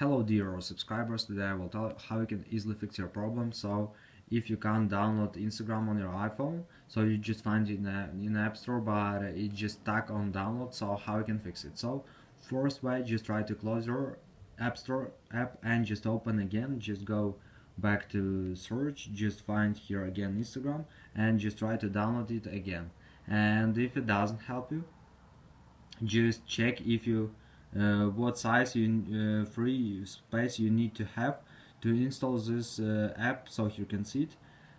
Hello dear subscribers, today I will tell you how you can easily fix your problem. So if you can't download Instagram on your iPhone, so you just find it in App Store but it's just stuck on download, so how you can fix it. So first way, just try to close your App Store app and just open again, just go back to search, just find here again Instagram and just try to download it again. And if it doesn't help you, just check if you what size free space you need to have to install this app, so you can see it.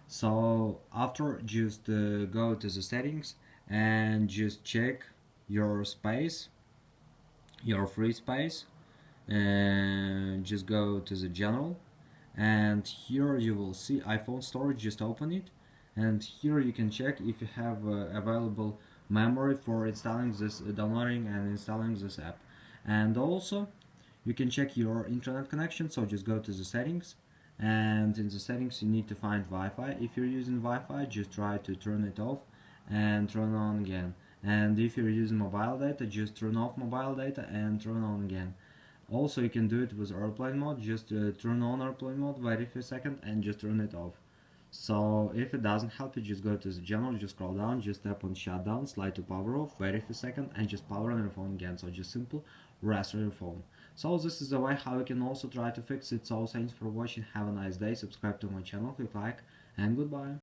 So after, just go to the settings and just check your space, your free space, and just go to the general, and here you will see iPhone storage. Just open it, and here you can check if you have available memory for installing this, downloading and installing this app. And also you can check your internet connection, so just go to the settings, and in the settings you need to find Wi-Fi. If you're using Wi-Fi, just try to turn it off and turn on again. And if you're using mobile data, just turn off mobile data and turn on again. Also you can do it with airplane mode, just turn on airplane mode, wait a few seconds and just turn it off. So if it doesn't help you, just go to the general, just scroll down, just tap on shutdown, slide to power off, wait a few seconds and just power on your phone again. So just simple restart your phone. So this is the way how you can also try to fix it. So thanks for watching, have a nice day, subscribe to my channel, click like, and goodbye.